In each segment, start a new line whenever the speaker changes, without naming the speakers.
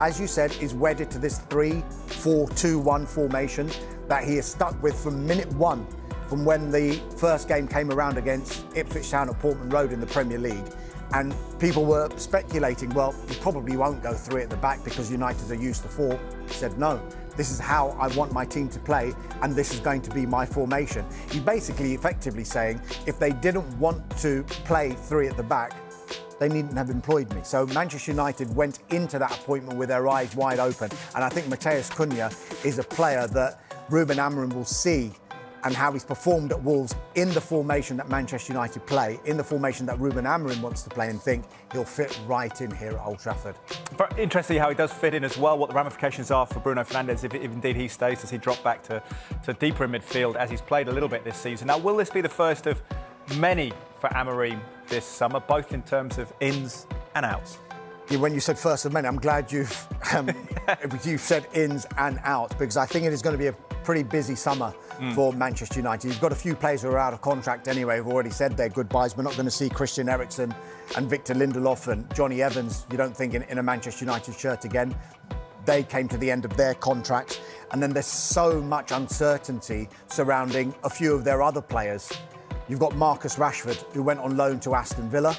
as you said, is wedded to this 3-4-2-1 formation that he is stuck with from minute one, from when the first game came around against Ipswich Town at Portman Road in the Premier League. And people were speculating, well, he probably won't go three at the back because United are used to four. He said, no, this is how I want my team to play, and this is going to be my formation. He's basically effectively saying, if they didn't want to play three at the back, they needn't have employed me. So Manchester United went into that appointment with their eyes wide open. And I think Matheus Cunha is a player that Ruben Amorim will see, and how he's performed at Wolves in the formation that Manchester United play, in the formation that Ruben Amorim wants to play, and think he'll fit right in here at Old Trafford.
But interestingly, how he does fit in as well, what the ramifications are for Bruno Fernandes if indeed he stays. Does he drop back to deeper in midfield as he's played a little bit this season? Now, will this be the first of many for Amorim this summer, both in terms of ins and outs?
Yeah, when you said first of many, I'm glad you've said ins and outs, because I think it is going to be a pretty busy summer for Manchester United. You've got a few players who are out of contract anyway, who've already said their goodbyes. We're not going to see Christian Eriksen and Victor Lindelof and Johnny Evans, you don't think, in a Manchester United shirt again. They came to the end of their contracts. And then there's so much uncertainty surrounding a few of their other players. You've got Marcus Rashford, who went on loan to Aston Villa.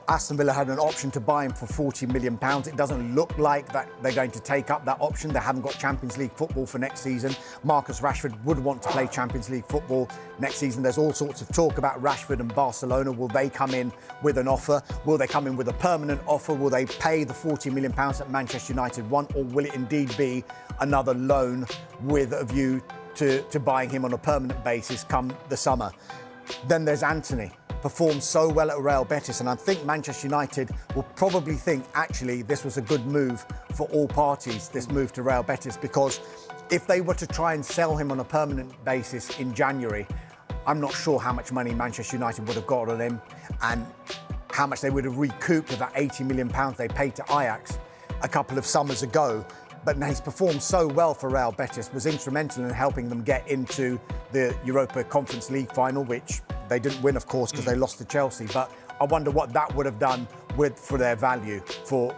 Aston Villa had an option to buy him for £40 million. It doesn't look like that they're going to take up that option. They haven't got Champions League football for next season. Marcus Rashford would want to play Champions League football next season. There's all sorts of talk about Rashford and Barcelona. Will they come in with an offer? Will they come in with a permanent offer? Will they pay the £40 million that Manchester United want? Or will it indeed be another loan with a view to buying him on a permanent basis come the summer? Then there's Anthony. Performed so well at Real Betis, and I think Manchester United will probably think, actually, this was a good move for all parties, this move to Real Betis, because if they were to try and sell him on a permanent basis in January, I'm not sure how much money Manchester United would have got on him and how much they would have recouped of that £80 million they paid to Ajax a couple of summers ago. But he's performed so well for Real Betis, was instrumental in helping them get into the Europa Conference League final, which they didn't win, of course, because they lost to Chelsea. But I wonder what that would have done for their value for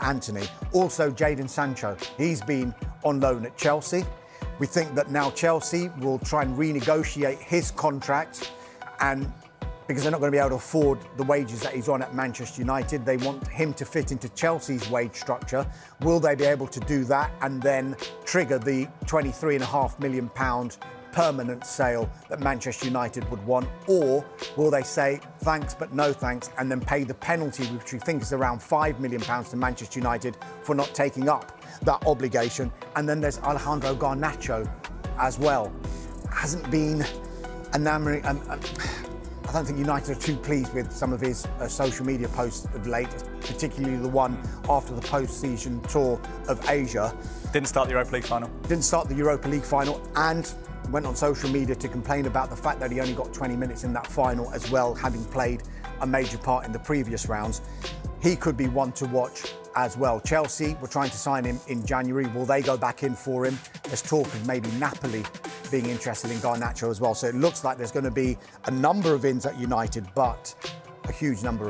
Anthony. Also, Jadon Sancho, he's been on loan at Chelsea. We think that now Chelsea will try and renegotiate his contract, and because they're not going to be able to afford the wages that he's on at Manchester United. They want him to fit into Chelsea's wage structure. Will they be able to do that and then trigger the £23.5 million permanent sale that Manchester United would want? Or will they say thanks but no thanks and then pay the penalty, which we think is around £5 million to Manchester United for not taking up that obligation? And then there's Alejandro Garnacho as well. Hasn't been enamoring. I don't think United are too pleased with some of his social media posts of late, particularly the one after the post-season tour of Asia.
Didn't start the Europa League final.
Didn't start the Europa League final, and went on social media to complain about the fact that he only got 20 minutes in that final as well, having played a major part in the previous rounds. He could be one to watch as well. Chelsea were trying to sign him in January. Will they go back in for him? There's talk of maybe Napoli being interested in Garnacho as well. So it looks like there's going to be a number of ins at United, but a huge number of